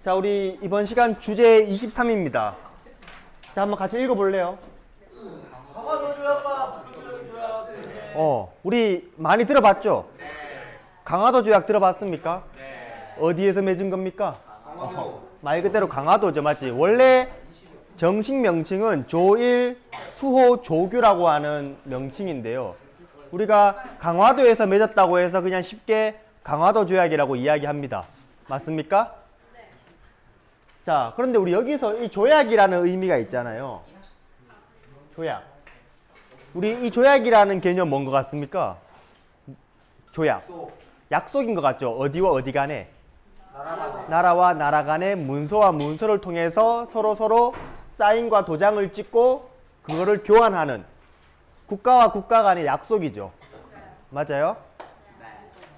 자, 우리 이번 시간 주제 23입니다. 자, 한번 같이 읽어볼래요? 강화도 조약과 조약. 우리 많이 들어봤죠? 강화도 조약 들어봤습니까? 어디에서 맺은 겁니까? 말 그대로 강화도죠, 맞지? 원래 정식 명칭은 조일 수호 조규라고 하는 명칭인데요. 우리가 강화도에서 맺었다고 해서 그냥 쉽게 강화도 조약이라고 이야기합니다. 맞습니까? 자, 그런데 우리 여기서 이 조약이라는 의미가 있잖아요. 조약. 우리 이 조약이라는 개념 뭔 것 같습니까? 조약. 약속인 것 같죠? 어디와 어디 간에? 나라와 나라 간에 문서와 문서를 통해서 서로 사인과 도장을 찍고 그거를 교환하는 국가와 국가 간의 약속이죠. 맞아요?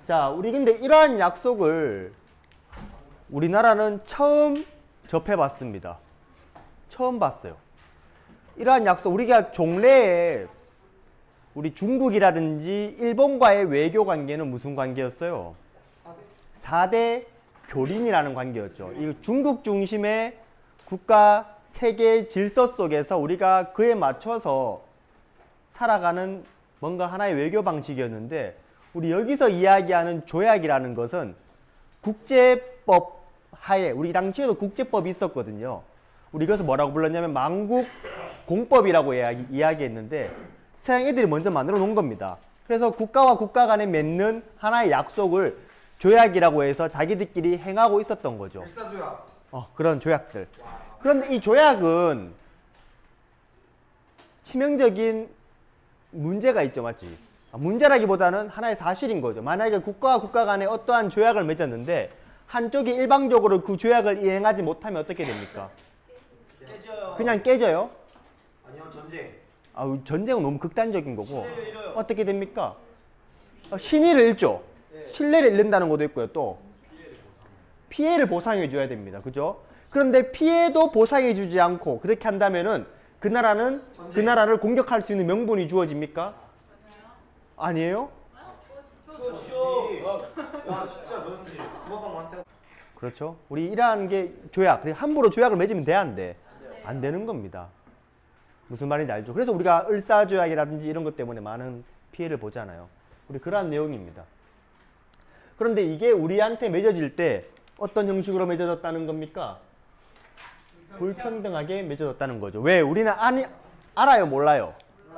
자, 우리 근데 이러한 약속을 우리나라는 처음 접해봤습니다. 처음 봤어요. 이러한 약속, 우리가 종래에 우리 중국이라든지 일본과의 외교 관계는 무슨 관계였어요? 4대 교린이라는 관계였죠. 이 중국 중심의 국가 세계 질서 속에서 우리가 그에 맞춰서 살아가는 뭔가 하나의 외교 방식이었는데, 우리 여기서 이야기하는 조약이라는 것은 국제법 하에, 우리 당시에도 국제법이 있었거든요. 우리 이것을 뭐라고 불렀냐면 만국 공법이라고 이야기했는데, 서양 애들이 먼저 만들어 놓은 겁니다. 그래서 국가와 국가 간에 맺는 하나의 약속을 조약이라고 해서 자기들끼리 행하고 있었던 거죠. 일사조약. 그런 조약들. 그런데 이 조약은 치명적인 문제가 있죠, 맞지? 문제라기보다는 하나의 사실인 거죠. 만약에 국가와 국가 간에 어떠한 조약을 맺었는데 한쪽이 일방적으로 그 조약을 이행하지 못하면 어떻게 됩니까? 깨져요. 그냥 깨져요? 아니요, 전쟁. 전쟁은 너무 극단적인 거고. 신뢰를 잃어요. 어떻게 됩니까? 신의를 잃죠. 신뢰를 잃는다는 것도 있고요. 또 피해를 보상해 줘야 됩니다. 그죠? 그런데 피해도 보상해 주지 않고 그렇게 한다면은 그 나라를 공격할 수 있는 명분이 주어집니까? 아니에요? 주죠. 야, 진짜 뭐든지 구멍방한테. 그렇죠. 우리 이러한 게 조약. 함부로 조약을 맺으면 돼, 안 돼? 안 되는 겁니다. 무슨 말인지 알죠? 그래서 우리가 을사조약이라든지 이런 것 때문에 많은 피해를 보잖아요. 우리 그러한 내용입니다. 그런데 이게 우리한테 맺어질 때 어떤 형식으로 맺어졌다는 겁니까? 불평등하게 맺어졌다는 거죠. 왜? 우리는 알아요, 몰라요?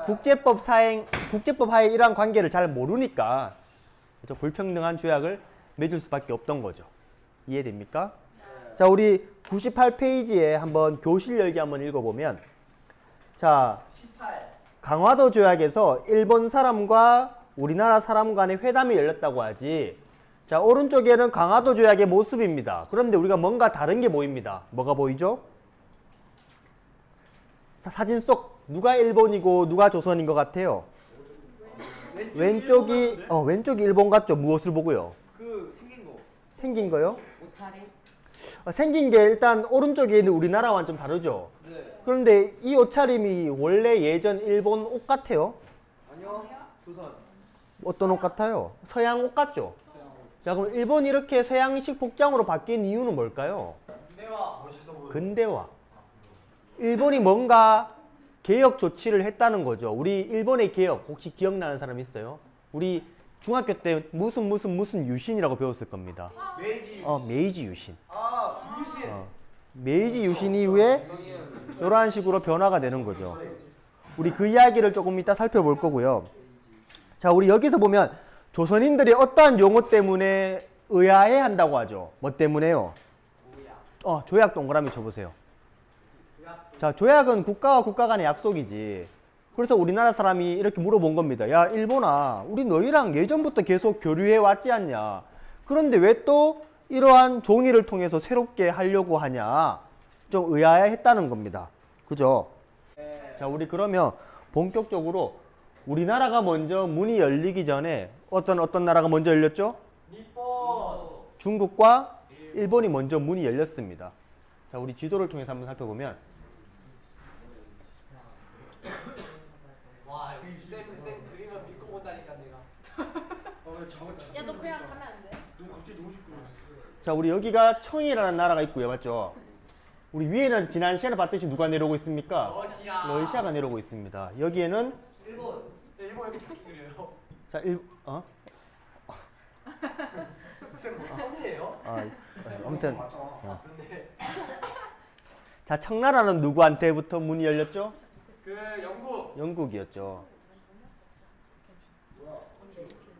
국제법 하에 이러한 관계를 잘 모르니까, 그렇죠? 불평등한 조약을 맺을 수밖에 없던 거죠. 이해됩니까? 자, 우리 98페이지에 한번 교실 열기 한번 읽어보면, 자, 강화도 조약에서 일본 사람과 우리나라 사람 간의 회담이 열렸다고 하지. 자, 오른쪽에는 강화도 조약의 모습입니다. 그런데 우리가 뭔가 다른 게 보입니다. 뭐가 보이죠? 사진 속 누가 일본이고 누가 조선인 것 같아요? 왼쪽이 일본 같죠? 무엇을 보고요? 생긴 거요? 옷차림? 생긴 게 일단 오른쪽에 있는 우리나라와는 좀 다르죠? 네. 그런데 이 옷차림이 원래 예전 일본 옷 같아요? 아니요. 조선. 어떤 옷 같아요? 서양 옷 같죠? 자, 그럼 일본이 이렇게 서양식 복장으로 바뀐 이유는 뭘까요? 멋있어 보여. 근대화. 일본이 뭔가 개혁 조치를 했다는 거죠. 우리 일본의 개혁 혹시 기억나는 사람 있어요? 우리 중학교 때 무슨 유신이라고 배웠을 겁니다. 메이지. 메이지 유신. 김유신. 메이지 유신 이후에 이러한 식으로 변화가 되는 거죠. 우리 그 이야기를 조금 이따 살펴볼 거고요. 자, 우리 여기서 보면 조선인들이 어떠한 용어 때문에 의아해 한다고 하죠. 뭐 때문에요? 조약 동그라미 쳐보세요. 자, 조약은 국가와 국가 간의 약속이지. 그래서 우리나라 사람이 이렇게 물어본 겁니다. 야, 일본아, 우리 너희랑 예전부터 계속 교류해 왔지 않냐? 그런데 왜 또 이러한 종이를 통해서 새롭게 하려고 하냐? 좀 의아해 했다는 겁니다. 그죠? 자, 우리 그러면 본격적으로 우리나라가 먼저 문이 열리기 전에 어떤 나라가 먼저 열렸죠? 니폰. 중국과 일본이 먼저 문이 열렸습니다. 자, 우리 지도를 통해서 한번 살펴보면 와, 쌤 그림을 믿고 본다니까 내가. 왜 작은 야, 너 그냥 가면 안 돼? 너무 갑자기 너무 시끄러워. 자, 우리 여기가 청이라는 나라가 있고요. 맞죠? 우리 위에는 지난 시간에 봤듯이 누가 내려오고 있습니까? 러시아. 러시아가 내려오고 있습니다. 여기에는 일본. 일본 왜 이렇게 착해 그려요? 자, 쌤 뭐 성이에요? 아무튼 맞잖아. 근데 자, 청나라는 누구한테부터 문이 열렸죠? 그 영국. 영국이었죠.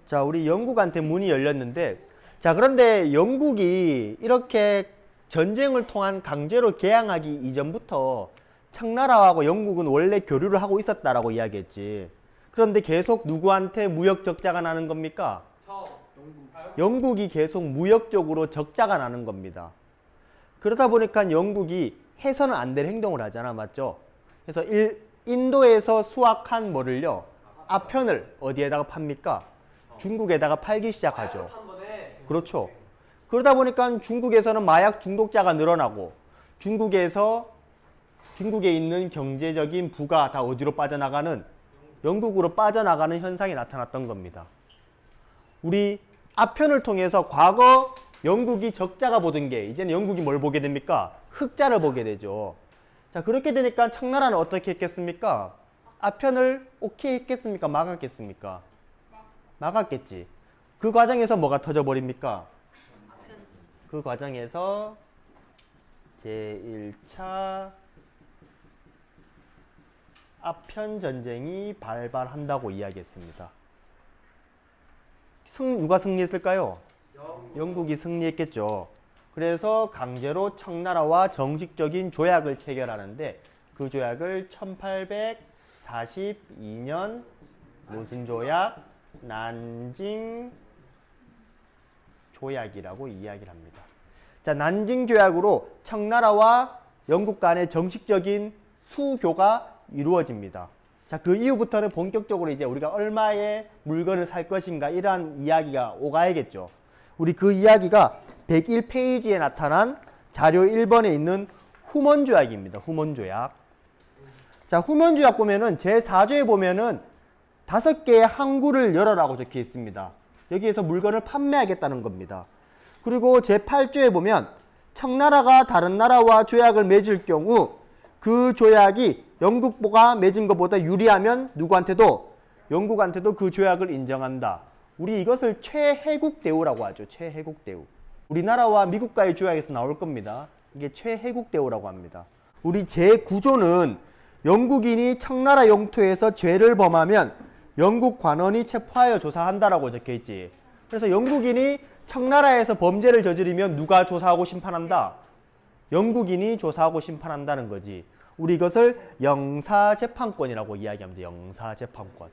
자, 우리 영국한테 문이 열렸는데, 자, 그런데 영국이 이렇게 전쟁을 통한 강제로 개항하기 이전부터 청나라하고 영국은 원래 교류를 하고 있었다라고 이야기했지. 그런데 계속 누구한테 무역 적자가 나는 겁니까? 영국이 계속 무역적으로 적자가 나는 겁니다. 그러다 보니까 영국이 해서는 안 될 행동을 하잖아. 맞죠? 그래서 인도에서 수확한 뭐를요? 아편을 어디에다가 팝니까? 중국에다가 팔기 시작하죠. 한 번에. 그렇죠. 그러다 보니까 중국에서는 마약 중독자가 늘어나고 중국에 있는 경제적인 부가 다 어디로 빠져나가는 영국으로 빠져나가는 현상이 나타났던 겁니다. 우리 아편을 통해서 과거 영국이 적자가 보던 게 이제는 영국이 뭘 보게 됩니까? 흑자를 보게 되죠. 자, 그렇게 되니까 청나라는 어떻게 했겠습니까? 아편을 오케이 했겠습니까? 막았겠습니까? 막았겠지. 그 과정에서 뭐가 터져버립니까? 그 과정에서 제1차 아편 전쟁이 발발한다고 이야기했습니다. 누가 승리했을까요? 영국이 승리했겠죠. 그래서 강제로 청나라와 정식적인 조약을 체결하는데 그 조약을 1842년 무슨 조약? 난징 조약이라고 이야기를 합니다. 자, 난징 조약으로 청나라와 영국 간의 정식적인 수교가 이루어집니다. 자, 그 이후부터는 본격적으로 이제 우리가 얼마의 물건을 살 것인가 이러한 이야기가 오가야겠죠. 우리 그 이야기가 101페이지에 나타난 자료 1번에 있는 후먼 조약입니다. 후먼 조약. 자, 후먼 조약 보면은 제4조에 보면은 5개의 항구를 열어라고 적혀 있습니다. 여기에서 물건을 판매하겠다는 겁니다. 그리고 제8조에 보면 청나라가 다른 나라와 조약을 맺을 경우 그 조약이 영국보가 맺은 것보다 유리하면 누구한테도? 영국한테도 그 조약을 인정한다. 우리 이것을 최혜국 대우라고 하죠. 최혜국 대우. 우리나라와 미국과의 조약에서 나올 겁니다. 이게 최혜국 대우라고 합니다. 우리 제9조는 영국인이 청나라 영토에서 죄를 범하면 영국 관원이 체포하여 조사한다라고 적혀있지. 그래서 영국인이 청나라에서 범죄를 저지르면 누가 조사하고 심판한다? 영국인이 조사하고 심판한다는 거지. 우리 이것을 영사재판권이라고 이야기합니다. 영사재판권.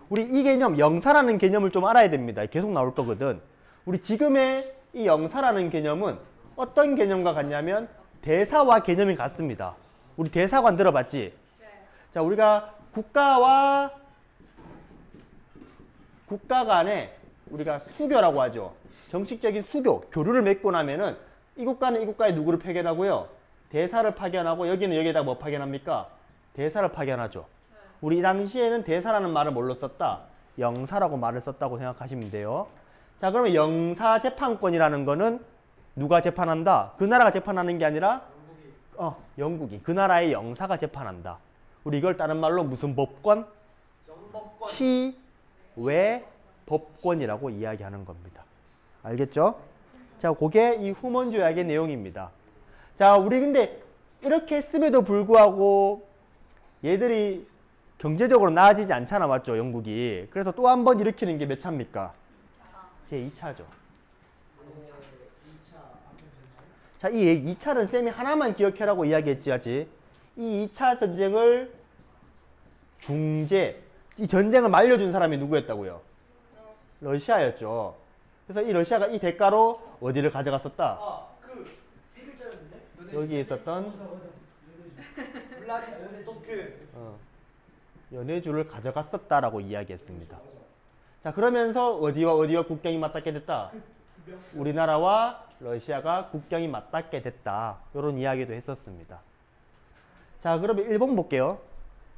우리 이 개념, 영사라는 개념을 좀 알아야 됩니다. 계속 나올 거거든. 우리 지금의 이 영사라는 개념은 어떤 개념과 같냐면 대사와 개념이 같습니다. 우리 대사관 들어봤지? 네. 자, 우리가 국가 간에 우리가 수교라고 하죠. 정식적인 수교, 교류를 맺고 나면은 이 국가는 이 국가에 누구를 파견하고요? 대사를 파견하고 여기는 여기에다 뭐 파견합니까? 대사를 파견하죠. 우리 당시에는 대사라는 말을 뭘로 썼다? 영사라고 말을 썼다고 생각하시면 돼요. 자, 그러면 영사재판권이라는 거는 누가 재판한다? 그 나라가 재판하는 게 아니라 영국이. 그 나라의 영사가 재판한다. 우리 이걸 다른 말로 무슨 법권? 영법권. 치외 법권이라고 이야기하는 겁니다. 알겠죠? 자, 그게 이 후먼 조약의 내용입니다. 자, 우리 근데 이렇게 했음에도 불구하고 얘들이 경제적으로 나아지지 않잖아. 맞죠? 영국이. 그래서 또 한 번 일으키는 게 몇 차입니까? 제2차죠. 자, 이 2차는 쌤이 하나만 기억해라고 이야기했지. 이 2차 전쟁을 이 전쟁을 말려준 사람이 누구였다고요? 러시아였죠. 그래서 이 러시아가 이 대가로 어디를 가져갔었다? 세 글자였는데? 여기 있었던 블라디보스토크. 연해주를 가져갔었다라고 이야기했습니다. 자, 그러면서 어디와 국경이 맞닿게 됐다? 우리나라와 러시아가 국경이 맞닿게 됐다. 이런 이야기도 했었습니다. 자, 그러면 일본 볼게요.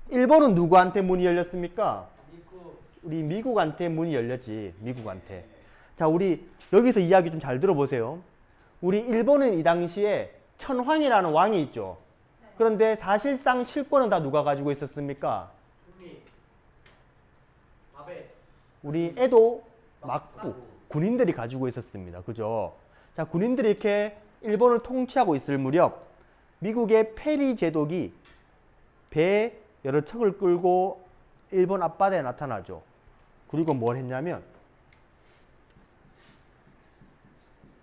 일본은 누구한테 문이 열렸습니까? 미국. 우리 미국한테 문이 열렸지. 미국한테. 자, 우리 여기서 이야기 좀 잘 들어보세요. 우리 일본은 이 당시에 천황이라는 왕이 있죠. 그런데 사실상 실권은 다 누가 가지고 있었습니까? 국민. 아베. 우리 에도 막부 군인들이 가지고 있었습니다. 그죠? 자, 군인들이 이렇게 일본을 통치하고 있을 무렵 미국의 페리 제독이 배에 여러 척을 끌고 일본 앞바다에 나타나죠. 그리고 뭘 했냐면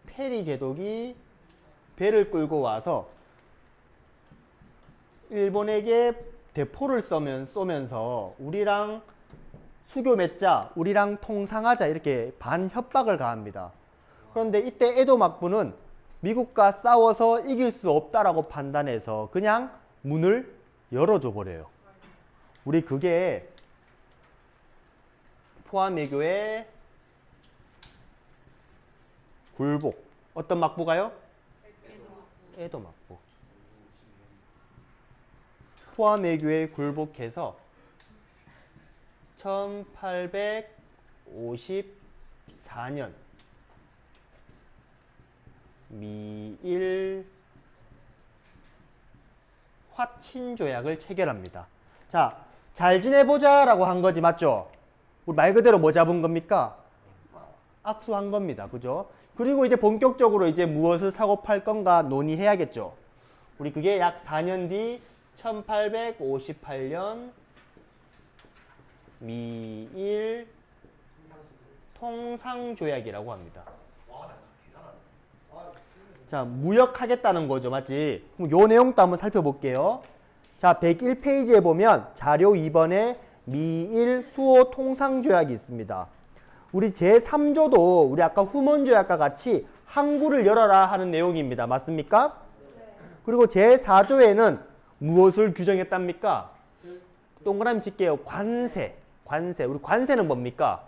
페리 제독이 배를 끌고 와서 일본에게 대포를 쏘면서 우리랑 수교 맺자, 우리랑 통상하자 이렇게 반협박을 가합니다. 그런데 이때 에도 막부는 미국과 싸워서 이길 수 없다라고 판단해서 그냥 문을 열어줘 버려요. 우리 그게 포함외교의 굴복. 어떤 막부가요? 에도 막부. 포함외교에 굴복해서 1854년 미일 화친조약을 체결합니다. 자, 잘 지내보자 라고 한 거지, 맞죠? 우리 말 그대로 뭐 잡은 겁니까? 악수한 겁니다. 그죠? 그리고 이제 본격적으로 이제 무엇을 사고 팔 건가 논의해야겠죠. 우리 그게 약 4년 뒤 1858년 미일 통상조약이라고 합니다. 자, 무역하겠다는 거죠. 맞지? 그럼 요 내용도 한번 살펴볼게요. 자, 101페이지에 보면 자료 2번에 미일 수호 통상조약이 있습니다. 우리 제3조도 우리 아까 후문조약과 같이 항구를 열어라 하는 내용입니다. 맞습니까? 그리고 제4조에는 무엇을 규정했답니까? 동그라미 칠게요. 관세. 우리 관세는 뭡니까?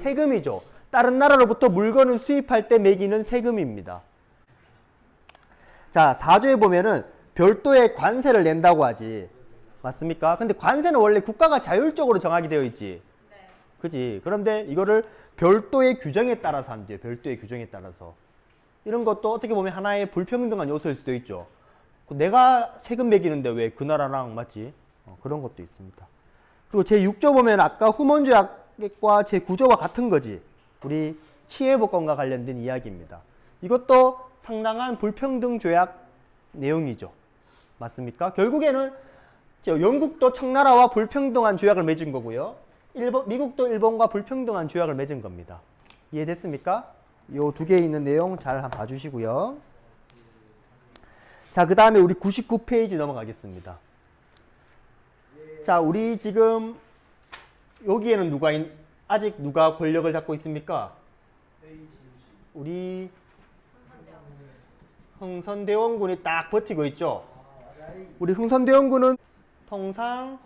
세금이죠. 다른 나라로부터 물건을 수입할 때 매기는 세금입니다. 자, 4조에 보면은 별도의 관세를 낸다고 하지. 맞습니까? 근데 관세는 원래 국가가 자율적으로 정하게 되어 있지. 그지? 그런데 이거를 별도의 규정에 따라서 한대요. 별도의 규정에 따라서. 이런 것도 어떻게 보면 하나의 불평등한 요소일 수도 있죠. 내가 세금 매기는데 왜 그 나라랑 맞지? 그런 것도 있습니다. 그리고 제6조 보면 아까 후문조약과 제9조와 같은 거지. 우리 치외법권과 관련된 이야기입니다. 이것도 상당한 불평등 조약 내용이죠. 맞습니까? 결국에는 영국도 청나라와 불평등한 조약을 맺은 거고요. 미국도 일본과 불평등한 조약을 맺은 겁니다. 이해됐습니까? 요 두 개에 있는 내용 잘 한번 봐주시고요. 자, 그 다음에 우리 99페이지 넘어가겠습니다. 자, 우리 지금 여기에는 아직 누가 권력을 잡고 있습니까? 우리 흥선대원군이 딱 버티고 있죠. 우리 흥선대원군은 통상,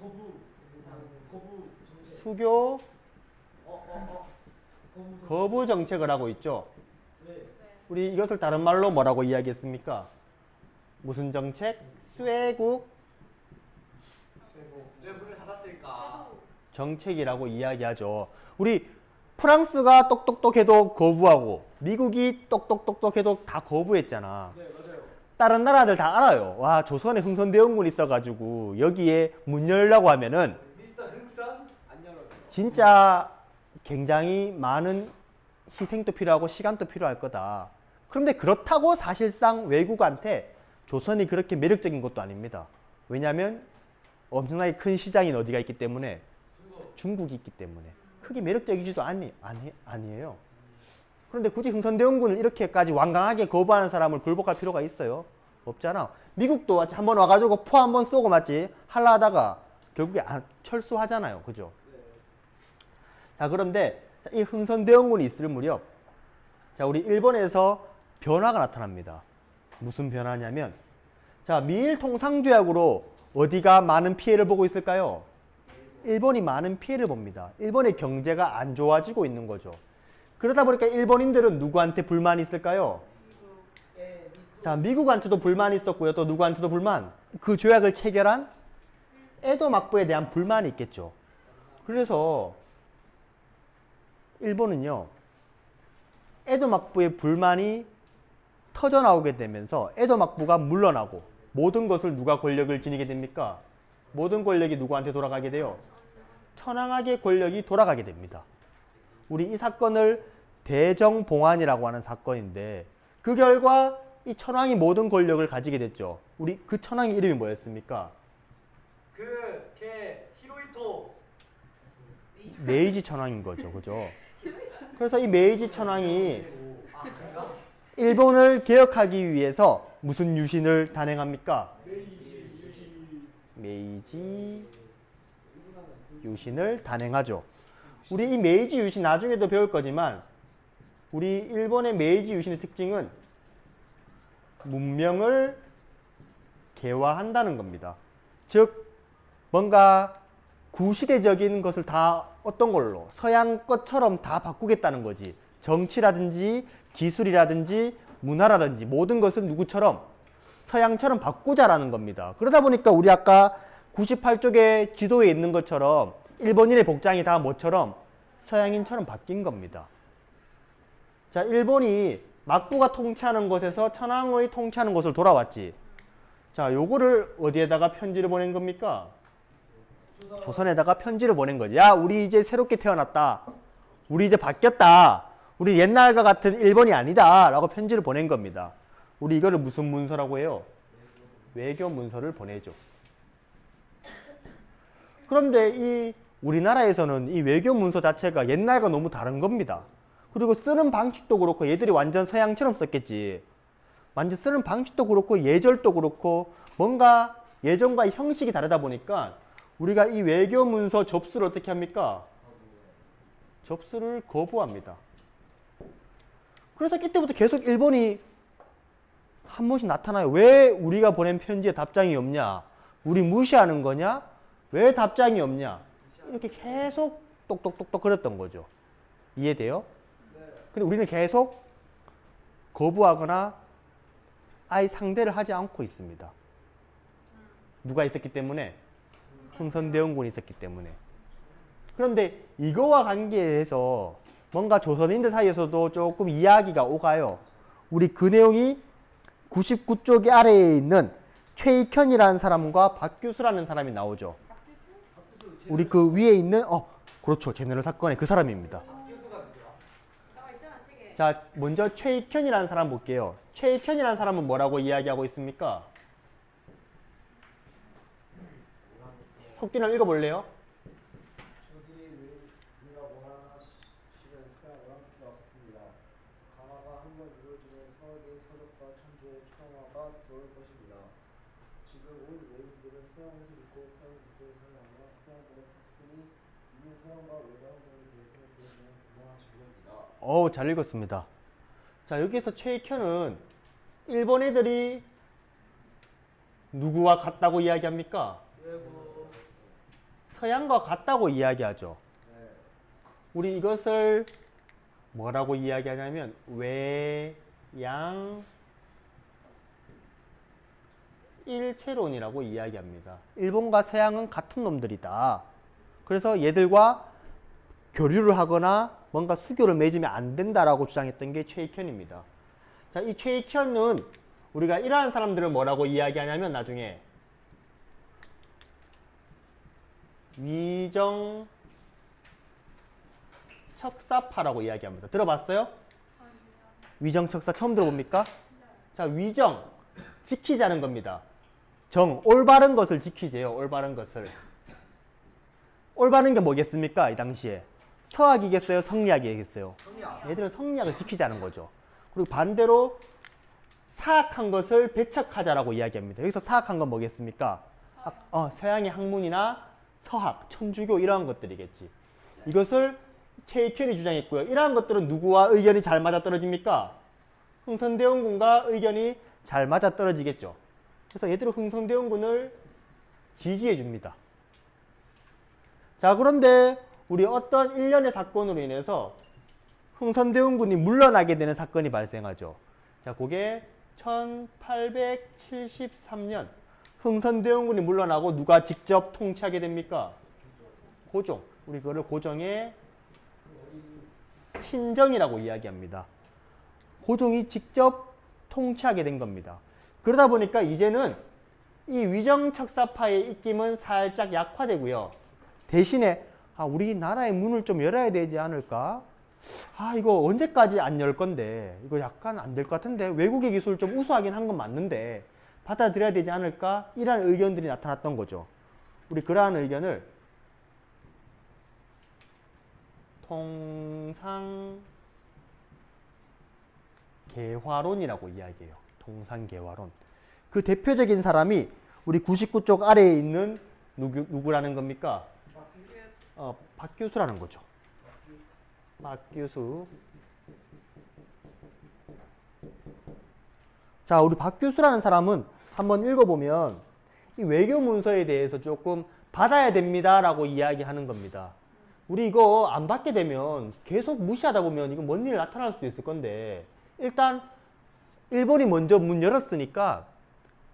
수교, 거부 정책을 하고 있죠. 우리 이것을 다른 말로 뭐라고 이야기했습니까? 무슨 정책? 쇠국 왜 문을 닫았을까? 정책이라고 이야기하죠. 우리 프랑스가 똑똑똑해도 거부하고 미국이 똑똑똑똑해도 다 거부했잖아. 네, 맞아요. 다른 나라들 다 알아요. 와, 조선에 흥선대원군이 있어가지고 여기에 문 열라고 하면은 미스터 흥선 안 열어요. 진짜 굉장히 많은 희생도 필요하고 시간도 필요할 거다. 그런데 그렇다고 사실상 외국한테 조선이 그렇게 매력적인 것도 아닙니다. 왜냐하면 엄청나게 큰 시장인 어디가 있기 때문에 중국이 있기 때문에 크게 매력적이지도 아니에요. 그런데 굳이 흥선대원군을 이렇게까지 완강하게 거부하는 사람을 굴복할 필요가 있어요? 없잖아. 미국도 한번 와가지고 포 한번 쏘고 맞지? 할라 하다가 결국에 철수하잖아요. 그죠? 자, 그런데 이 흥선대원군이 있을 무렵 자, 우리 일본에서 변화가 나타납니다. 무슨 변화냐면 자, 미일 통상조약으로 어디가 많은 피해를 보고 있을까요? 일본이 많은 피해를 봅니다. 일본의 경제가 안 좋아지고 있는 거죠. 그러다 보니까 일본인들은 누구한테 불만이 있을까요? 자, 미국한테도 불만이 있었고요. 또 누구한테도 불만? 그 조약을 체결한 에도 막부에 대한 불만이 있겠죠. 그래서 일본은요, 에도 막부의 불만이 터져 나오게 되면서 에도 막부가 물러나고 모든 것을 누가 권력을 지니게 됩니까? 모든 권력이 누구한테 돌아가게 돼요? 천황에게 권력이 돌아가게 됩니다. 우리 이 사건을 대정봉환이라고 하는 사건인데 그 결과 이 천황이 모든 권력을 가지게 됐죠. 우리 그 천황의 이름이 뭐였습니까? 걔 히로히토. 메이지 천황인 거죠. 그죠? 그래서 이 메이지 천황이 일본을 개혁하기 위해서 무슨 유신을 단행합니까? 메이지 유신을 단행하죠. 우리 이 메이지 유신 나중에도 배울 거지만 우리 일본의 메이지 유신의 특징은 문명을 개화한다는 겁니다. 즉 뭔가 구시대적인 것을 다 어떤 걸로 서양 것처럼 다 바꾸겠다는 거지. 정치라든지 기술이라든지 문화라든지 모든 것은 누구처럼 서양처럼 바꾸자라는 겁니다. 그러다 보니까 우리 아까 98쪽의 지도에 있는 것처럼 일본인의 복장이 다 뭐처럼 서양인처럼 바뀐 겁니다. 자, 일본이 막부가 통치하는 곳에서 천황의 통치하는 곳을 돌아왔지. 자, 요거를 어디에다가 편지를 보낸 겁니까? 조선에다가 편지를 보낸 거지. 야, 우리 이제 새롭게 태어났다. 우리 이제 바뀌었다. 우리 옛날과 같은 일본이 아니다. 라고 편지를 보낸 겁니다. 우리 이거를 무슨 문서라고 해요? 외교 문서를 보내죠. 그런데 이 우리나라에서는 이 외교 문서 자체가 옛날과 너무 다른 겁니다. 그리고 쓰는 방식도 그렇고 얘들이 완전 서양처럼 썼겠지. 완전 쓰는 방식도 그렇고 예절도 그렇고 뭔가 예전과 형식이 다르다 보니까 우리가 이 외교 문서 접수를 어떻게 합니까? 접수를 거부합니다. 그래서 이때부터 계속 일본이 한 번씩 나타나요. 왜 우리가 보낸 편지에 답장이 없냐? 우리 무시하는 거냐? 왜 답장이 없냐? 이렇게 계속 똑똑똑똑 그랬던 거죠. 이해돼요? 근데 우리는 계속 거부하거나 아예 상대를 하지 않고 있습니다. 누가 있었기 때문에? 흥선대원군이 있었기 때문에. 그런데 이거와 관계해서 뭔가 조선인들 사이에서도 조금 이야기가 오가요. 우리 그 내용이 99쪽의 아래에 있는 최익현이라는 사람과 박규수라는 사람이 나오죠. 우리 그 위에 있는 그렇죠. 제너럴 사건의 그 사람입니다. 자, 먼저 최익현이라는 사람 볼게요. 최익현이라는 사람은 뭐라고 이야기하고 있습니까? 토끼를 읽어볼래요? 저들이 우리가 원하는 실은 서양과 함께 왔습니다. 강화가 한번 이루어지면 서학의 서적과 천주의 평화가 들어올 것입니다. 지금 온 외인들은 서양에서 믿고 서양 국도에 살아가며 서양권을 탔으니 이미 서양과 외교환경에 대해서는 그에게는 분명한 진리입니다. 잘 읽었습니다. 자, 여기서 최익현은 일본 애들이 누구와 같다고 이야기합니까? 서양과 같다고 이야기하죠. 우리 이것을 뭐라고 이야기하냐면 외양 일체론이라고 이야기합니다. 일본과 서양은 같은 놈들이다. 그래서 얘들과 교류를 하거나 뭔가 수교를 맺으면 안 된다라고 주장했던 게 최익현입니다. 자, 이 최익현은 우리가 이러한 사람들을 뭐라고 이야기하냐면 나중에 위정 척사파라고 이야기합니다. 들어봤어요? 위정 척사 처음 들어봅니까? 자, 위정 지키자는 겁니다. 정 올바른 것을 지키재요. 올바른 것을. 올바른 게 뭐겠습니까? 이 당시에 서학이겠어요? 성리학이겠어요? 얘들은 성리학을 지키자는 거죠. 그리고 반대로 사악한 것을 배척하자라고 이야기합니다. 여기서 사악한 건 뭐겠습니까? 서양의 학문이나 서학, 천주교 이러한 것들이겠지. 이것을 최익현이 주장했고요. 이러한 것들은 누구와 의견이 잘 맞아떨어집니까? 흥선대원군과 의견이 잘 맞아떨어지겠죠. 그래서 얘들은 흥선대원군을 지지해 줍니다. 자, 그런데 우리 어떤 일련의 사건으로 인해서 흥선대원군이 물러나게 되는 사건이 발생하죠. 자, 그게 1873년 흥선대원군이 물러나고 누가 직접 통치하게 됩니까? 고종. 우리 그거를 고종의 친정이라고 이야기합니다. 고종이 직접 통치하게 된 겁니다. 그러다 보니까 이제는 이 위정척사파의 입김은 살짝 약화되고요. 대신에 우리나라의 문을 좀 열어야 되지 않을까? 이거 언제까지 안 열 건데 이거 약간 안 될 것 같은데 외국의 기술을 좀 우수하긴 한 건 맞는데 받아들여야 되지 않을까? 이런 의견들이 나타났던 거죠. 우리 그러한 의견을 통상개화론이라고 이야기해요. 통상개화론. 그 대표적인 사람이 우리 99쪽 아래에 있는 누구라는 겁니까? 박규수라는 거죠. 박규수. 자, 우리 박규수라는 사람은 한번 읽어보면 이 외교 문서에 대해서 조금 받아야 됩니다라고 이야기하는 겁니다. 우리 이거 안 받게 되면 계속 무시하다 보면 이거 뭔 일 나타날 수도 있을 건데 일단 일본이 먼저 문 열었으니까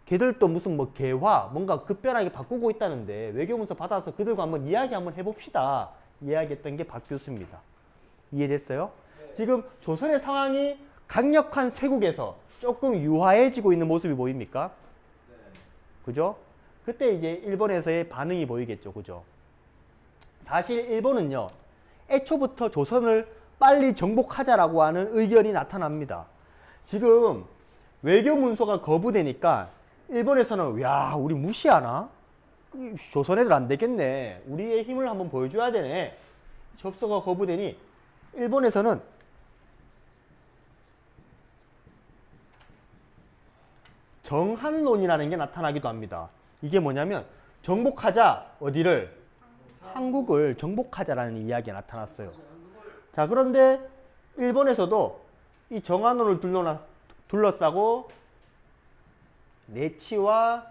걔들도 무슨 뭐 개화 뭔가 급변하게 바꾸고 있다는데 외교문서 받아서 그들과 한번 이야기 한번 해봅시다. 이야기했던 게 박규수입니다. 이해됐어요? 네. 지금 조선의 상황이 강력한 쇄국에서 조금 유화해지고 있는 모습이 보입니까? 네. 그죠? 그때 이제 일본에서의 반응이 보이겠죠. 그죠? 사실 일본은요, 애초부터 조선을 빨리 정복하자라고 하는 의견이 나타납니다. 지금 외교 문서가 거부되니까 일본에서는 야, 우리 무시하나? 조선 애들 안 되겠네. 우리의 힘을 한번 보여줘야 되네. 접수가 거부되니 일본에서는 정한론이라는 게 나타나기도 합니다. 이게 뭐냐면 정복하자. 어디를? 한국을 정복하자라는 이야기가 나타났어요. 자, 그런데 일본에서도 이 정한론을 둘러싸고 내치와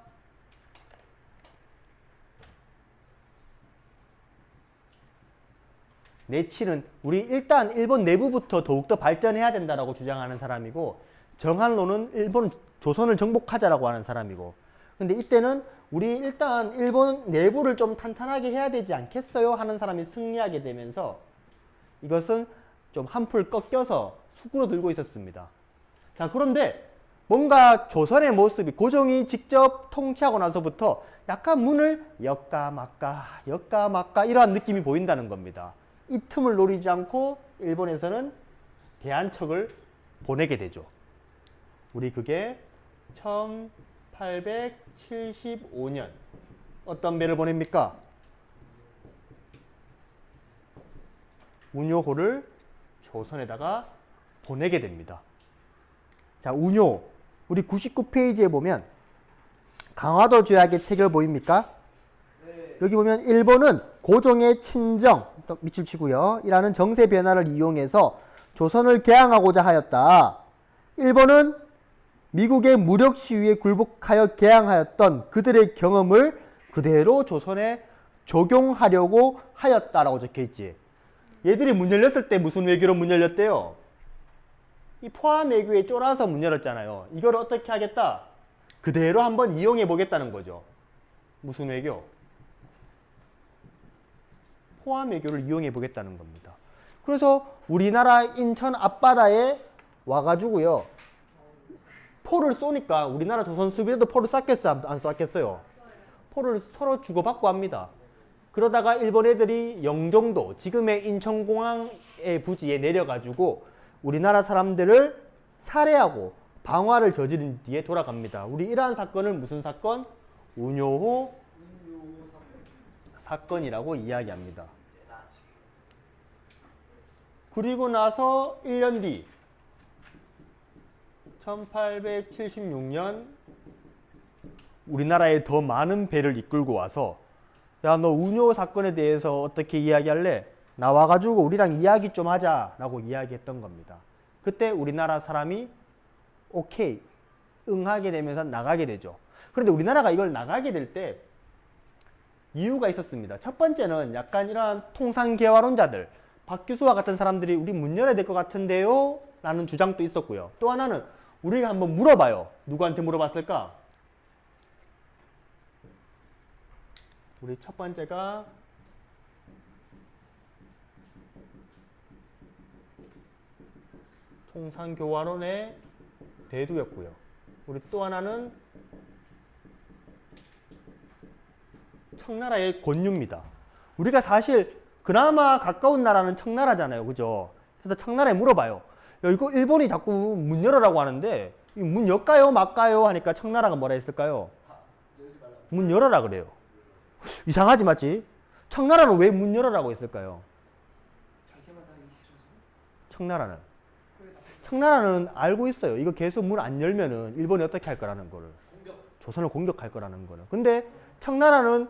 내치는 우리 일단 일본 내부부터 더욱더 발전해야 된다라고 주장하는 사람이고 정한론은 일본 조선을 정복하자라고 하는 사람이고 근데 이때는 우리 일단 일본 내부를 좀 탄탄하게 해야 되지 않겠어요? 하는 사람이 승리하게 되면서 이것은 좀 한풀 꺾여서 수그러들고 있었습니다. 자, 그런데 뭔가 조선의 모습이 고종이 직접 통치하고 나서부터 약간 문을 엮까 막까 이러한 느낌이 보인다는 겁니다. 이 틈을 노리지 않고 일본에서는 대한척을 보내게 되죠. 우리 그게 1875년 어떤 배를 보냅니까? 운요호를 조선에다가 보내게 됩니다. 자, 운요 우리 99페이지에 보면 강화도 조약의 체결 보입니까? 네. 여기 보면 일본은 고종의 친정 밑줄 치고요. 이라는 정세 변화를 이용해서 조선을 개항하고자 하였다. 일본은 미국의 무력 시위에 굴복하여 개항하였던 그들의 경험을 그대로 조선에 적용하려고 하였다라고 적혀있지. 얘들이 문 열렸을 때 무슨 외교로 문 열렸대요? 이 포함 외교에 쫄아서 문 열었잖아요. 이걸 어떻게 하겠다? 그대로 한번 이용해 보겠다는 거죠. 무슨 외교? 포함 외교를 이용해 보겠다는 겁니다. 그래서 우리나라 인천 앞바다에 와가지고요. 포를 쏘니까 우리나라 조선 수비대도 포를 쐈겠어요? 안 쐈겠어요? 포를 서로 주고받고 합니다. 그러다가 일본 애들이 영종도, 지금의 인천공항의 부지에 내려가지고 우리나라 사람들을 살해하고 방화를 저지른 뒤에 돌아갑니다. 우리 이러한 사건을 무슨 사건? 운요호 사건이라고 이야기합니다. 그리고 나서 1년 뒤 1876년 우리나라에 더 많은 배를 이끌고 와서 야, 너 운요 사건에 대해서 어떻게 이야기할래? 나와가지고 우리랑 이야기 좀 하자 라고 이야기했던 겁니다. 그때 우리나라 사람이 오케이 응하게 되면서 나가게 되죠. 그런데 우리나라가 이걸 나가게 될 때 이유가 있었습니다. 첫 번째는 약간 이러한 통상개화론자들 박규수와 같은 사람들이 우리 문 열어야 될 것 같은데요? 라는 주장도 있었고요. 또 하나는 우리가 한번 물어봐요. 누구한테 물어봤을까? 우리 첫 번째가 통상교화론의 대두였고요. 우리 또 하나는 청나라의 권유입니다. 우리가 사실 그나마 가까운 나라는 청나라잖아요. 그죠? 그래서 청나라에 물어봐요. 야, 이거 일본이 자꾸 문 열어라고 하는데 문 열까요? 말까요? 하니까 청나라가 뭐라 했을까요? 열지 말라고. 문 열어라 그래요. 이상하지 맞지? 청나라는 왜 문 열어라고 했을까요? 자기만 다니기 싫어서. 청나라는. 그게 나쁘지. 청나라는 알고 있어요. 이거 계속 문 안 열면은 일본이 어떻게 할 거라는 거를. 공격. 조선을 공격할 거라는 거는. 근데 청나라는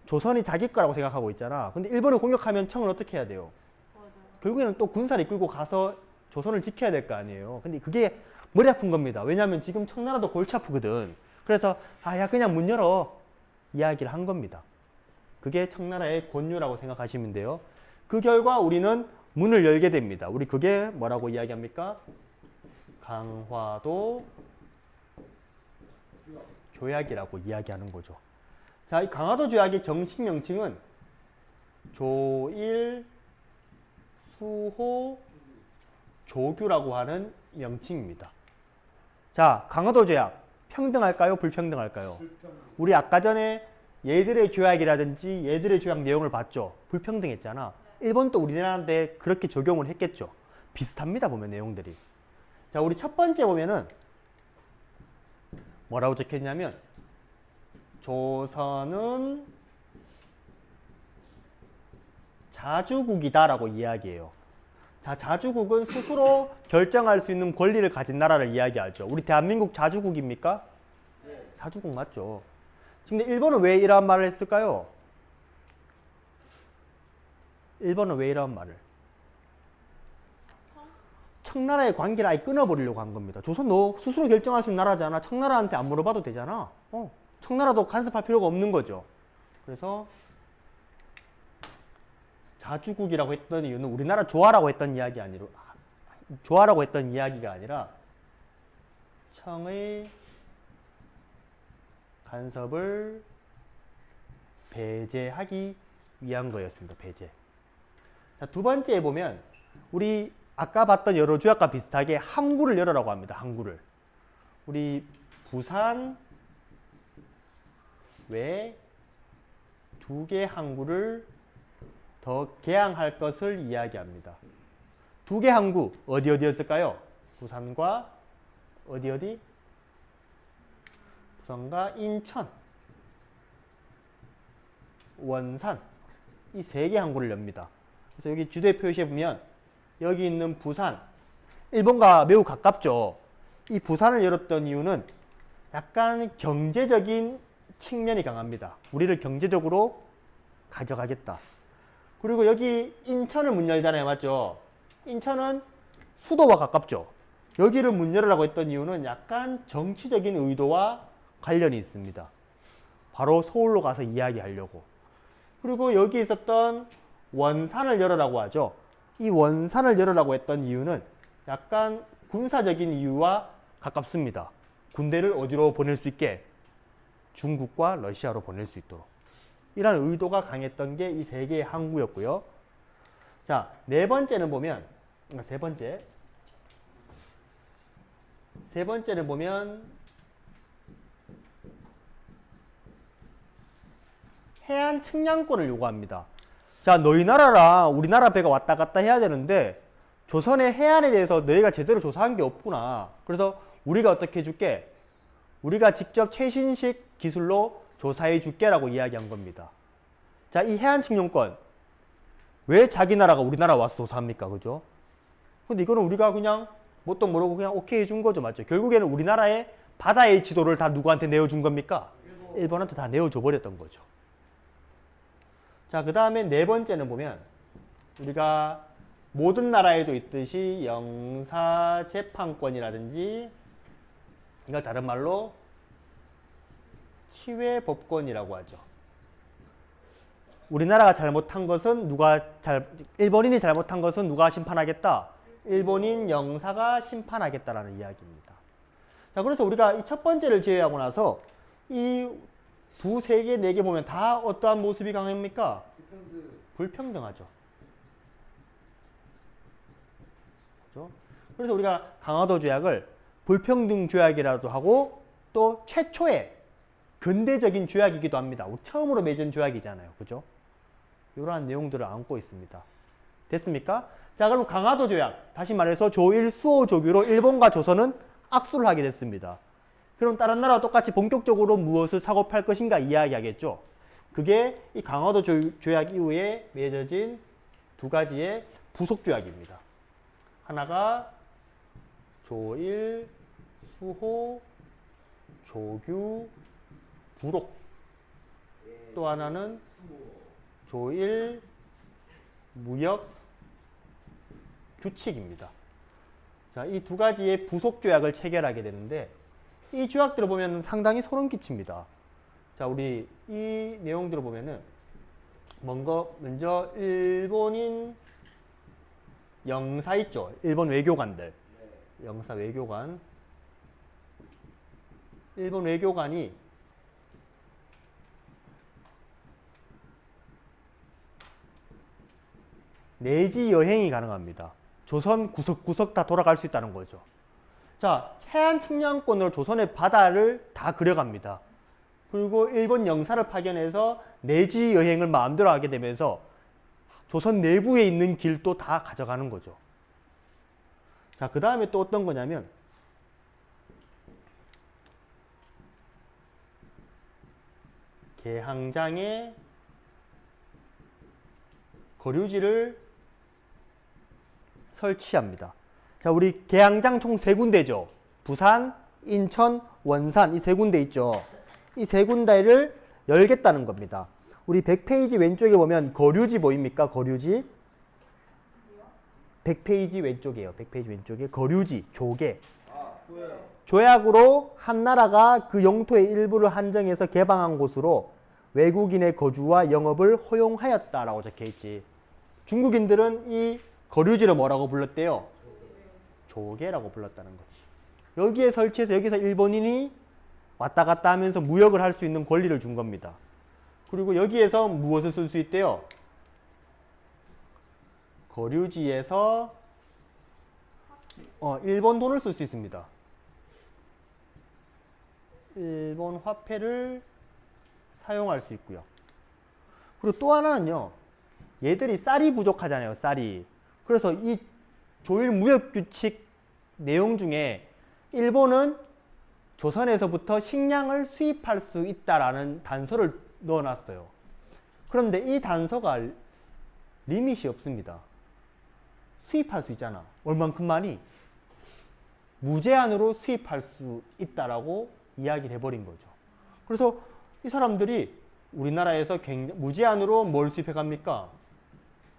조선이 자기 거라고 생각하고 있잖아. 근데 일본을 공격하면 청은 어떻게 해야 돼요? 결국에는 또 군사를 이끌고 가서 조선을 지켜야 될 거 아니에요. 근데 그게 머리 아픈 겁니다. 왜냐하면 지금 청나라도 골치 아프거든. 그래서 야 그냥 문 열어 이야기를 한 겁니다. 그게 청나라의 권유라고 생각하시면 돼요. 그 결과 우리는 문을 열게 됩니다. 우리 그게 뭐라고 이야기합니까? 강화도 조약이라고 이야기하는 거죠. 자, 이 강화도 조약의 정식 명칭은 조일 수호 조규라고 하는 명칭입니다. 자, 강화도 조약 평등할까요? 불평등할까요? 우리 아까 전에 얘들의 조약이라든지 얘들의 조약 내용을 봤죠. 불평등했잖아. 일본도 우리나라한테 그렇게 적용을 했겠죠. 비슷합니다. 보면 내용들이. 자, 우리 첫 번째 보면은 뭐라고 적혀있냐면 조선은 자주국이다라고 이야기해요. 자, 자주국은 스스로 결정할 수 있는 권리를 가진 나라를 이야기하죠. 우리 대한민국 자주국입니까? 네. 자주국 맞죠. 근데 일본은 왜 이러한 말을 했을까요? 일본은 왜 이러한 말을? 청나라의 관계를 아예 끊어버리려고 한 겁니다. 조선 너 스스로 결정할 수 있는 나라잖아. 청나라한테 안 물어봐도 되잖아. 청나라도 간섭할 필요가 없는 거죠. 그래서 자주국이라고 했던 이유는 우리나라 좋아라고 했던 이야기 아니라 좋아라고 했던 이야기가 아니라 청의 간섭을 배제하기 위한 거였습니다. 배제. 자, 두 번째에 보면 우리 아까 봤던 여러 조약과 비슷하게 항구를 열어라고 합니다. 항구를. 우리 부산 외 두 개 항구를 더 개항할 것을 이야기합니다. 두 개 항구 어디였을까요? 부산과 어디? 부산과 인천, 원산 이 세 개 항구를 엽니다. 그래서 여기 주대 표시해 보면 여기 있는 부산, 일본과 매우 가깝죠. 이 부산을 열었던 이유는 약간 경제적인 측면이 강합니다. 우리를 경제적으로 가져가겠다. 그리고 여기 인천을 문 열잖아요. 맞죠? 인천은 수도와 가깝죠. 여기를 문 열으라고 했던 이유는 약간 정치적인 의도와 관련이 있습니다. 바로 서울로 가서 이야기하려고. 그리고 여기 있었던 원산을 열으라고 하죠. 이 원산을 열으라고 했던 이유는 약간 군사적인 이유와 가깝습니다. 군대를 어디로 보낼 수 있게? 중국과 러시아로 보낼 수 있도록. 이런 의도가 강했던 게 이 세 개의 항구였고요. 자, 네 번째는 보면 세 번째는 보면 해안 측량권을 요구합니다. 자, 너희 나라랑 우리나라 배가 왔다 갔다 해야 되는데 조선의 해안에 대해서 너희가 제대로 조사한 게 없구나. 그래서 우리가 어떻게 해줄게? 우리가 직접 최신식 기술로 조사해 줄게라고 이야기한 겁니다. 자, 이 해안 측량권 왜 자기 나라가 우리나라 와서 조사합니까? 그죠? 근데 이거는 우리가 그냥 뭣도 모르고 그냥 오케이 해준 거죠. 맞죠? 결국에는 우리나라의 바다의 지도를 다 누구한테 내어준 겁니까? 일본한테 다 내어줘 버렸던 거죠. 자, 그 다음에 네 번째는 보면 우리가 모든 나라에도 있듯이 영사재판권이라든지 이거 다른 말로 치외법권이라고 하죠. 우리나라가 잘못한 것은 일본인이 잘못한 것은 누가 심판하겠다? 일본인 영사가 심판하겠다라는 이야기입니다. 자, 그래서 우리가 이 첫 번째를 제외하고 나서 이 두 세 개, 네 개 보면 다 어떠한 모습이 강합니까? 불평등하죠. 그렇죠? 그래서 우리가 강화도 조약을 불평등 조약이라도 하고 또 최초의 근대적인 조약이기도 합니다. 처음으로 맺은 조약이잖아요. 그죠? 이러한 내용들을 안고 있습니다. 됐습니까? 자, 그럼 강화도 조약, 다시 말해서 조일 수호 조규로 일본과 조선은 악수를 하게 됐습니다. 그럼 다른 나라와 똑같이 본격적으로 무엇을 사고팔 것인가 이야기하겠죠. 그게 이 강화도 조약 이후에 맺어진 두 가지의 부속 조약입니다. 하나가 조일 수호 조규 부록, 또 하나는 조일 무역 규칙입니다. 자, 이 두 가지의 부속 조약을 체결하게 되는데 이 조약들을 보면 상당히 소름 끼칩니다. 자, 우리 이 내용들을 보면은 먼저 일본인 영사 있죠. 일본 외교관들. 영사 외교관. 일본 외교관이 내지 여행이 가능합니다. 조선 구석구석 다 돌아갈 수 있다는 거죠. 자, 해안 측량권으로 조선의 바다를 다 그려갑니다. 그리고 일본 영사를 파견해서 내지 여행을 마음대로 하게 되면서 조선 내부에 있는 길도 다 가져가는 거죠. 자, 그 다음에 또 어떤 거냐면 개항장의 거류지를 설치합니다. 자, 우리 개항장 총 세 군데죠. 부산, 인천, 원산 이 세 군데 있죠. 이 세 군데를 열겠다는 겁니다. 우리 100페이지 왼쪽에 보면 거류지 보입니까? 거류지. 100페이지 왼쪽이에요. 100페이지 왼쪽에 거류지, 조개. 조약으로 한 나라가 그 영토의 일부를 한정해서 개방한 곳으로 외국인의 거주와 영업을 허용하였다라고 적혀있지. 중국인들은 이 거류지를 뭐라고 불렀대요? 조개라고 불렀다는 거지. 여기에 설치해서 여기서 일본인이 왔다 갔다 하면서 무역을 할 수 있는 권리를 준 겁니다. 그리고 여기에서 무엇을 쓸 수 있대요? 거류지에서 일본 돈을 쓸 수 있습니다. 일본 화폐를 사용할 수 있고요. 그리고 또 하나는요. 얘들이 쌀이 부족하잖아요. 쌀이. 그래서 이 조일 무역규칙 내용 중에 일본은 조선에서부터 식량을 수입할 수 있다라는 단서를 넣어놨어요. 그런데 이 단서가 리밋이 없습니다. 수입할 수 있잖아. 얼만큼만이 무제한으로 수입할 수 있다라고 이야기를 해버린 거죠. 그래서 이 사람들이 우리나라에서 무제한으로 뭘 수입해 갑니까?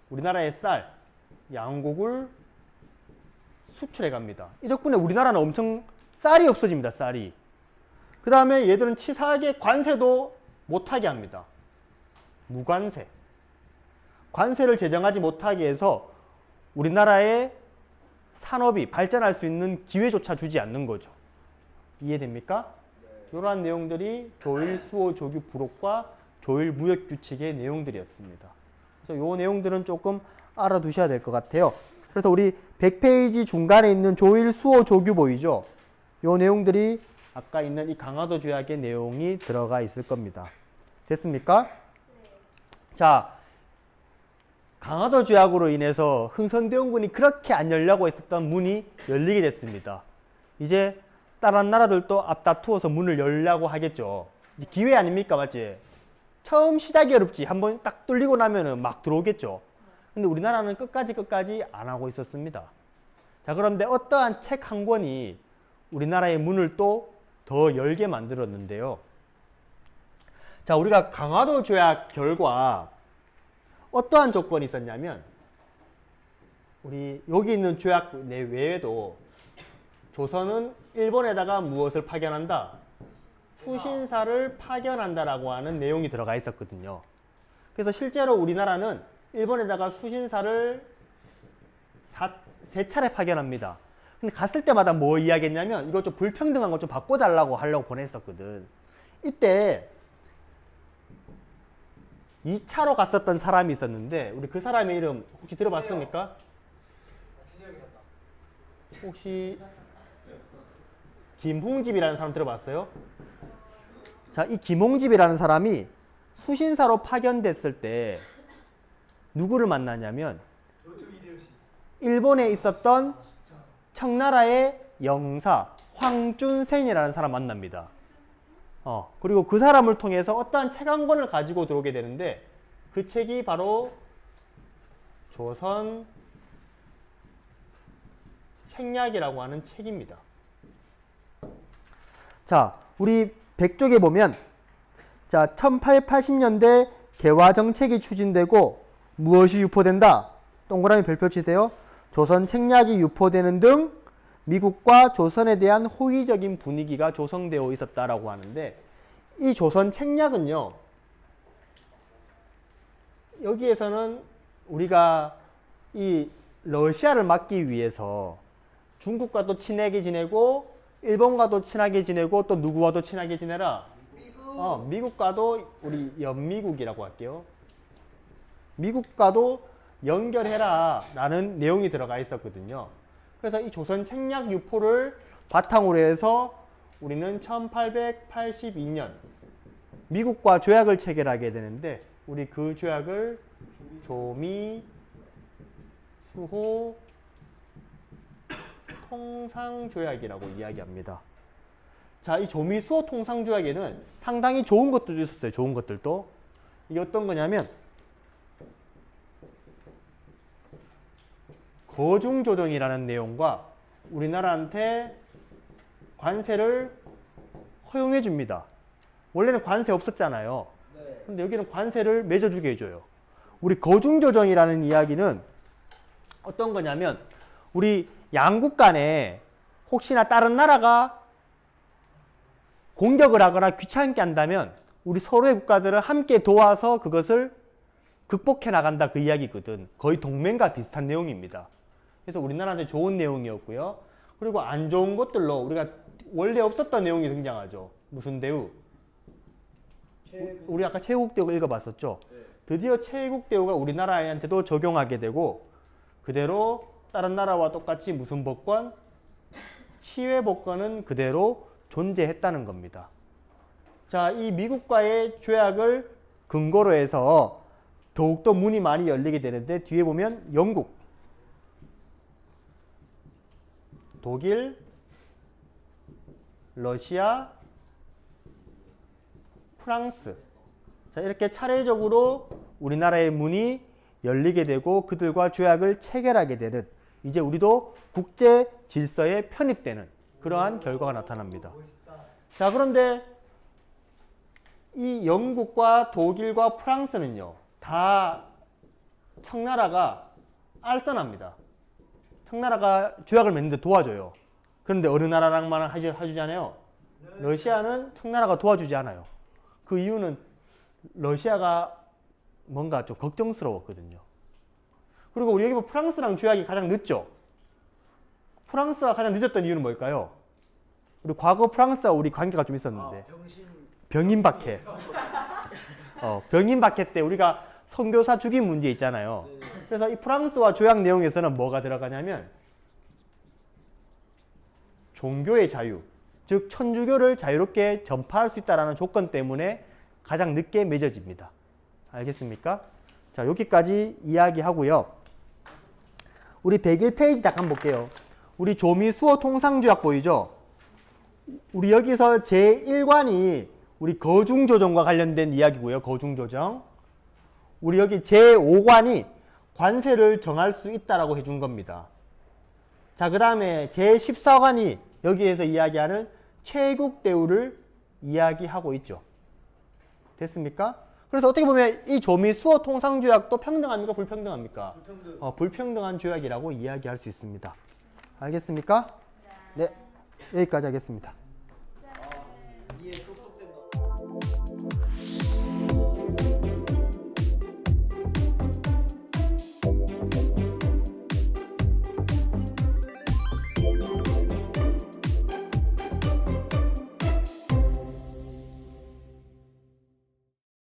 우리나라의 쌀, 양곡을 수출해 갑니다. 이 덕분에 우리나라는 엄청 쌀이 없어집니다. 쌀이. 그 다음에 얘들은 치사하게 관세도 못하게 합니다. 무관세. 관세를 제정하지 못하게 해서 우리나라의 산업이 발전할 수 있는 기회조차 주지 않는 거죠. 이해됩니까? 이러한 내용들이 조일 수호 조규 부록과 조일 무역 규칙의 내용들이었습니다. 그래서 이 내용들은 조금 알아두셔야 될 것 같아요. 그래서 우리 100페이지 중간에 있는 조일 수호 조규 보이죠? 이 내용들이 아까 있는 이 강화도 조약의 내용이 들어가 있을 겁니다. 됐습니까? 자, 강화도 조약으로 인해서 흥선대원군이 그렇게 안 열려고 했었던 문이 열리게 됐습니다. 이제 다른 나라들도 앞다투어서 문을 열려고 하겠죠. 기회 아닙니까? 맞지? 처음 시작이 어렵지. 한번 딱 뚫리고 나면은 막 들어오겠죠. 근데 우리나라는 끝까지 안 하고 있었습니다. 자, 그런데 어떠한 책 한 권이 우리나라의 문을 또 더 열게 만들었는데요. 자, 우리가 강화도 조약 결과 어떠한 조건이 있었냐면 우리 여기 있는 조약 내외에도 조선은 일본에다가 무엇을 파견한다? 수신사를 파견한다라고 하는 내용이 들어가 있었거든요. 그래서 실제로 우리나라는 일본에다가 수신사를 3차례 파견합니다. 근데 갔을 때마다 뭐 이야기했냐면 이거 좀 불평등한 거 좀 바꿔달라고 하려고 보냈었거든. 이때 2차로 갔었던 사람이 있었는데 우리 그 사람의 이름 혹시 들어봤습니까? 혹시 김홍집이라는 사람 들어봤어요? 자, 이 김홍집이라는 사람이 수신사로 파견됐을 때 누구를 만나냐면 일본에 있었던 청나라의 영사 황준센이라는 사람 만납니다. 그리고 그 사람을 통해서 어떠한 책 한 권을 가지고 들어오게 되는데 그 책이 바로 조선 책략이라고 하는 책입니다. 자, 우리 백쪽에 보면 자, 1880년대 개화 정책이 추진되고 무엇이 유포된다? 동그라미 별표 치세요. 조선 책략이 유포되는 등 미국과 조선에 대한 호의적인 분위기가 조성되어 있었다라고 하는데 이 조선 책략은요. 여기에서는 우리가 이 러시아를 막기 위해서 중국과도 친하게 지내고 일본과도 친하게 지내고 또 누구와도 친하게 지내라? 미국과도 우리 연미국이라고 할게요. 미국과도 연결해라 라는 내용이 들어가 있었거든요. 그래서 이 조선 책략 유포를 바탕으로 해서 우리는 1882년 미국과 조약을 체결하게 되는데 우리 그 조약을 조미 수호 통상조약이라고 이야기합니다. 자, 이 조미 수호 통상조약에는 상당히 좋은 것들도 있었어요. 좋은 것들도. 이게 어떤 거냐면 거중조정이라는 내용과 우리나라한테 관세를 허용해 줍니다. 원래는 관세 없었잖아요. 근데 여기는 관세를 매겨주게 해줘요. 우리 거중조정이라는 이야기는 어떤 거냐면 우리 양국 간에 혹시나 다른 나라가 공격을 하거나 귀찮게 한다면 우리 서로의 국가들을 함께 도와서 그것을 극복해 나간다 그 이야기거든. 거의 동맹과 비슷한 내용입니다. 그래서 우리나라한테 좋은 내용이었고요. 그리고 안 좋은 것들로 우리가 원래 없었던 내용이 등장하죠. 무슨 대우? 우리 아까 최국대우 읽어봤었죠. 드디어 최국대우가 우리나라한테도 적용하게 되고 그대로 다른 나라와 똑같이 무슨 법권? 치외법권은 그대로 존재했다는 겁니다. 자, 이 미국과의 조약을 근거로 해서 더욱더 문이 많이 열리게 되는데 뒤에 보면 영국, 독일, 러시아, 프랑스. 자, 이렇게 차례적으로 우리나라의 문이 열리게 되고 그들과 조약을 체결하게 되는 이제 우리도 국제 질서에 편입되는 그러한 결과가 나타납니다. 자, 그런데 이 영국과 독일과 프랑스는요, 다 청나라가 알선합니다. 청나라가 조약을 맺는데 도와줘요. 그런데 어느 나라랑만 해주잖아요. 러시아는 청나라가 도와주지 않아요. 그 이유는 러시아가 뭔가 좀 걱정스러웠거든요. 그리고 우리 여기 보면 프랑스랑 조약이 가장 늦죠. 프랑스가 가장 늦었던 이유는 뭘까요? 우리 과거 프랑스와 우리 관계가 좀 있었는데 병인박해. 병인박해 때 우리가 선교사 죽인 문제 있잖아요. 그래서 이 프랑스와 조약 내용에서는 뭐가 들어가냐면 종교의 자유, 즉 천주교를 자유롭게 전파할 수 있다는 조건 때문에 가장 늦게 맺어집니다. 알겠습니까? 자, 여기까지 이야기하고요. 우리 101페이지 잠깐 볼게요. 우리 조미 수호 통상조약 보이죠? 우리 여기서 제1관이 우리 거중조정과 관련된 이야기고요. 거중조정. 우리 여기 제5관이 관세를 정할 수 있다라고 해준 겁니다. 자, 그 다음에 제14관이 여기에서 이야기하는 최국대우를 이야기하고 있죠. 됐습니까? 그래서 어떻게 보면 이 조미 수호 통상조약도 평등합니까? 불평등합니까? 불평등한 조약이라고 이야기할 수 있습니다. 알겠습니까? 네. 여기까지 하겠습니다.